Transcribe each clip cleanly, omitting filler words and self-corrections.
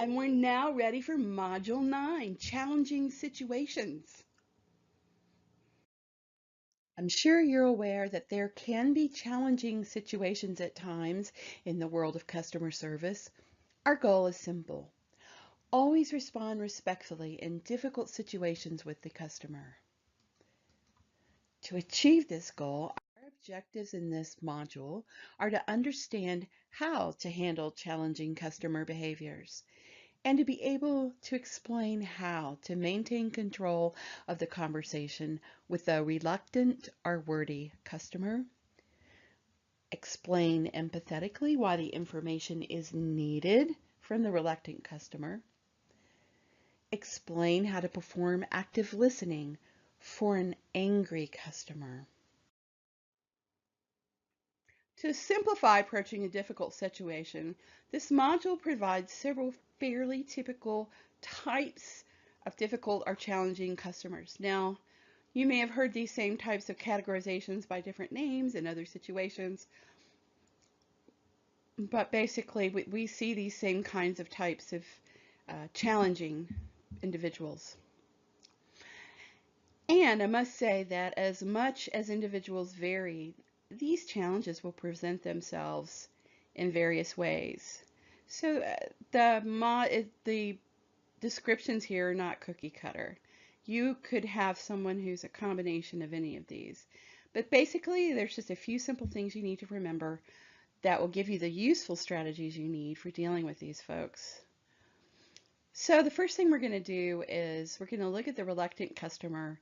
And we're now ready for Module 9, Challenging Situations. I'm sure you're aware that there can be challenging situations at times in the world of customer service. Our goal is simple. Always respond respectfully in difficult situations with the customer. To achieve this goal, our objectives in this module are to understand how to handle challenging customer behaviors and to be able to explain how to maintain control of the conversation with a reluctant or wordy customer, explain empathetically why the information is needed from the reluctant customer, explain how to perform active listening for an angry customer. To simplify approaching a difficult situation, this module provides several fairly typical types of difficult or challenging customers. Now, you may have heard these same types of categorizations by different names in other situations, but basically we see these same kinds of types of challenging individuals. And I must say that as much as individuals vary, these challenges will present themselves in various ways. So the descriptions here are not cookie cutter. You could have someone who's a combination of any of these. But basically, there's just a few simple things you need to remember that will give you the useful strategies you need for dealing with these folks. So the first thing we're going to do is we're going to look at the reluctant customer,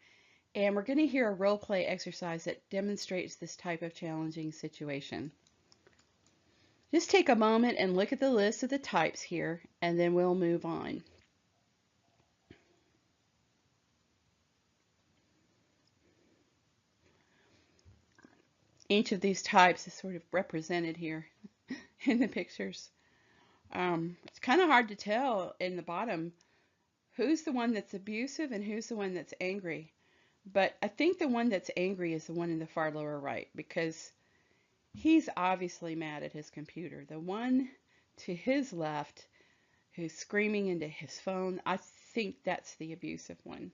and we're going to hear a role play exercise that demonstrates this type of challenging situation. Just take a moment and look at the list of the types here, and then we'll move on. Each of these types is sort of represented here in the pictures. It's kind of hard to tell in the bottom who's the one that's abusive and who's the one that's angry. But I think the one that's angry is the one in the far lower right, because he's obviously mad at his computer. The one to his left who's screaming into his phone, I think that's the abusive one.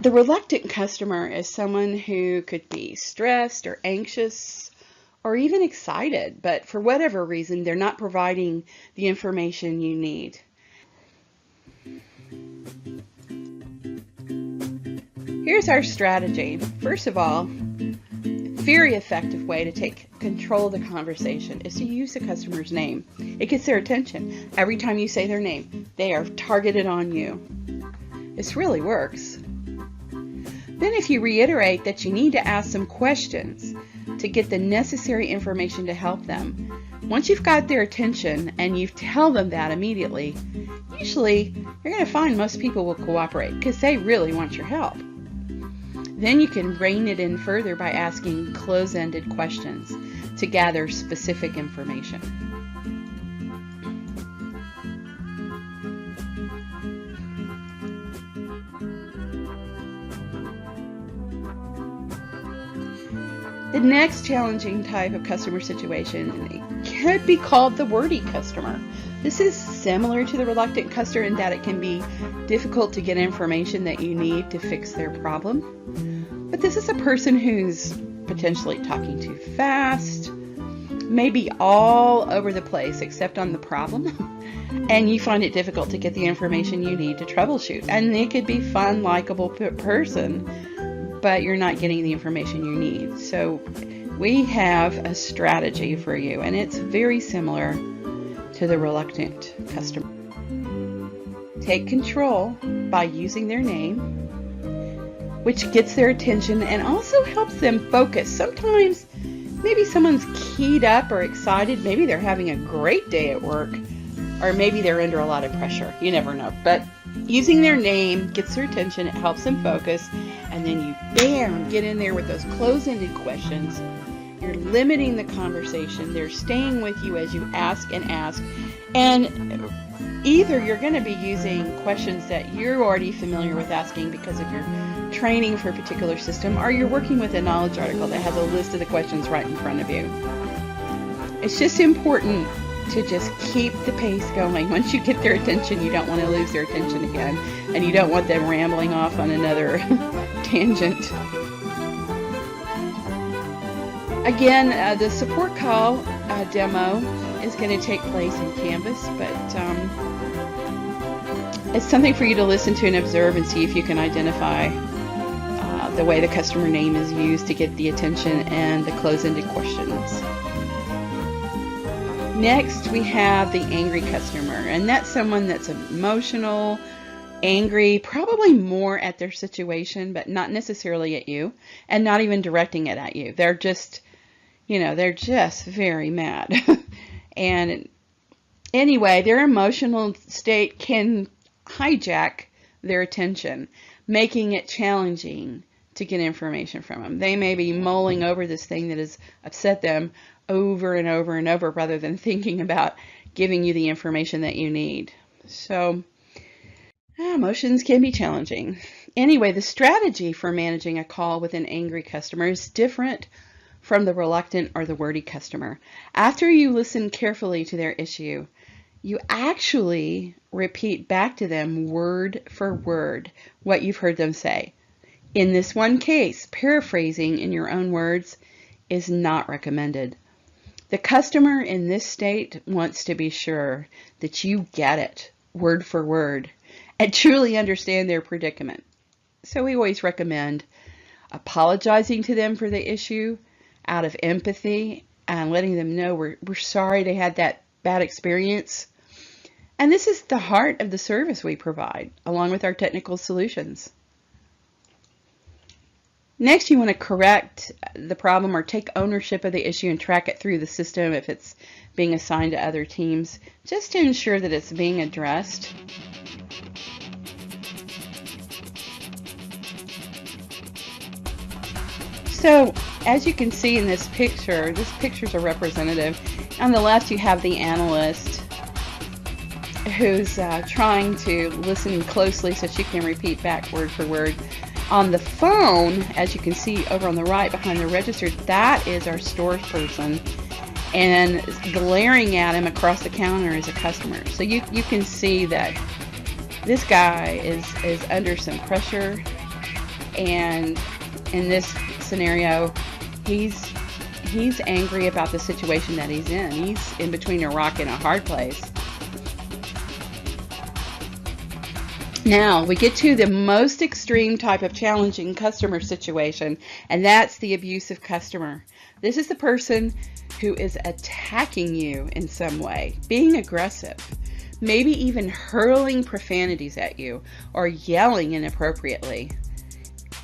The reluctant customer is someone who could be stressed or anxious or even excited, but for whatever reason, they're not providing the information you need. Here's our strategy. First of all, a very effective way to take control of the conversation is to use the customer's name. It gets their attention. Every time you say their name, they are targeted on you. This really works. Then if you reiterate that you need to ask some questions to get the necessary information to help them, once you've got their attention and you tell them that immediately, usually you're going to find most people will cooperate because they really want your help. Then you can rein it in further by asking close-ended questions to gather specific information. The next challenging type of customer situation could be called the wordy customer. This is similar to the reluctant customer in that it can be difficult to get information that you need to fix their problem. But this is a person who's potentially talking too fast, maybe all over the place except on the problem, and you find it difficult to get the information you need to troubleshoot. And it could be fun, likable person, but you're not getting the information you need. So we have a strategy for you, and it's very similar to the reluctant customer. Take control by using their name, which gets their attention and also helps them focus. Sometimes maybe someone's keyed up or excited, maybe they're having a great day at work, or maybe they're under a lot of pressure. You never know. But using their name gets their attention, it helps them focus, and then you, bam, get in there with those close-ended questions. You're limiting the conversation. They're staying with you as you ask and ask. And Either you're going to be using questions that you're already familiar with asking because of your training for a particular system, or you're working with a knowledge article that has a list of the questions right in front of you. It's just important to just keep the pace going. Once you get their attention, you don't want to lose their attention again, and you don't want them rambling off on another tangent. Again, the support call demo is going to take place in Canvas, but it's something for you to listen to and observe and see if you can identify the way the customer name is used to get the attention and the close-ended questions. Next, we have the angry customer, and that's someone that's emotional, angry, probably more at their situation, but not necessarily at you, and not even directing it at you. They're just, they're just very mad. And anyway, their emotional state can hijack their attention, making it challenging to get information from them. They may be mulling over this thing that has upset them over and over and over rather than thinking about giving you the information that you need. So emotions can be challenging. Anyway, the strategy for managing a call with an angry customer is different from the reluctant or the wordy customer. After you listen carefully to their issue, you actually repeat back to them word for word what you've heard them say. In this one case, paraphrasing in your own words is not recommended. The customer in this state wants to be sure that you get it word for word and truly understand their predicament. So we always recommend apologizing to them for the issue out of empathy and letting them know we're sorry they had that bad experience. And this is the heart of the service we provide, along with our technical solutions. Next, you want to correct the problem or take ownership of the issue and track it through the system if it's being assigned to other teams, just to ensure that it's being addressed. So, as you can see in this picture's a representative. On the left, you have the analyst who's trying to listen closely so she can repeat back word for word. On the phone, as you can see over on the right behind the register, that is our stores person, and glaring at him across the counter is a customer. So you can see that this guy is under some pressure, and in this scenario, he's angry about the situation that he's in. He's in between a rock and a hard place. Now, we get to the most extreme type of challenging customer situation, and that's the abusive customer. This is the person who is attacking you in some way, being aggressive, maybe even hurling profanities at you or yelling inappropriately.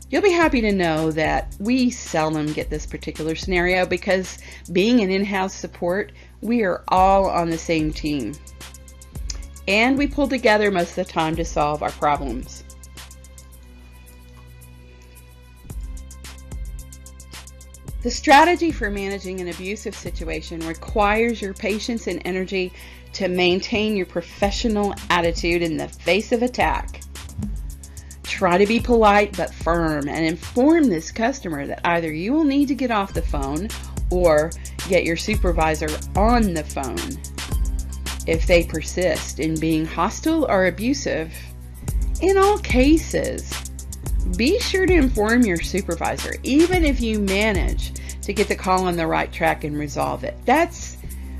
You'll be happy to know that we seldom get this particular scenario because being an in-house support, we are all on the same team. And we pull together most of the time to solve our problems. The strategy for managing an abusive situation requires your patience and energy to maintain your professional attitude in the face of attack. Try to be polite but firm and inform this customer that either you will need to get off the phone or get your supervisor on the phone. If they persist in being hostile or abusive, in all cases, be sure to inform your supervisor, even if you manage to get the call on the right track and resolve it. That's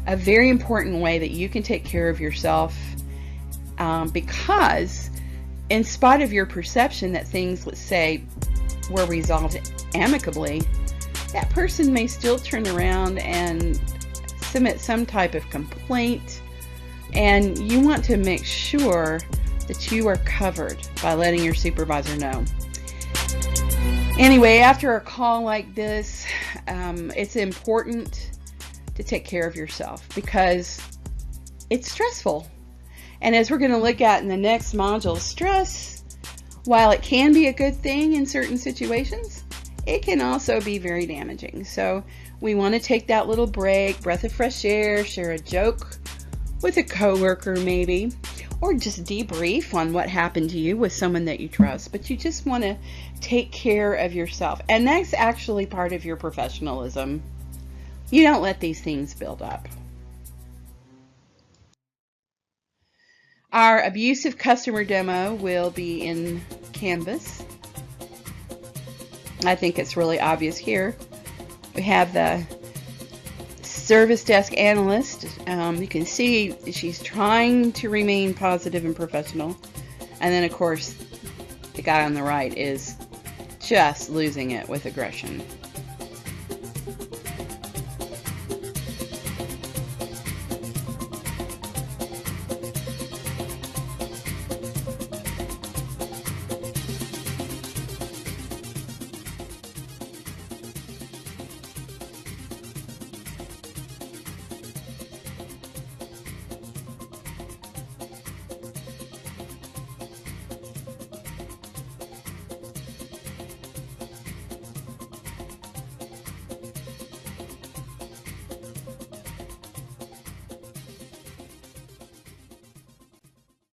a very important way that you can take care of yourself, because in spite of your perception that things, let's say, were resolved amicably, that person may still turn around and submit some type of complaint. And you want to make sure that you are covered by letting your supervisor know. Anyway, after a call like this, it's important to take care of yourself because it's stressful. And as we're going to look at in the next module, stress, while it can be a good thing in certain situations, it can also be very damaging. So we want to take that little break, breath of fresh air, share a joke with a coworker maybe, or just debrief on what happened to you with someone that you trust, but you just want to take care of yourself. And that's actually part of your professionalism. You don't let these things build up. Our abusive customer demo will be in Canvas. I think it's really obvious here. We have the service desk analyst. You can see she's trying to remain positive and professional. And then, of course, the guy on the right is just losing it with aggression.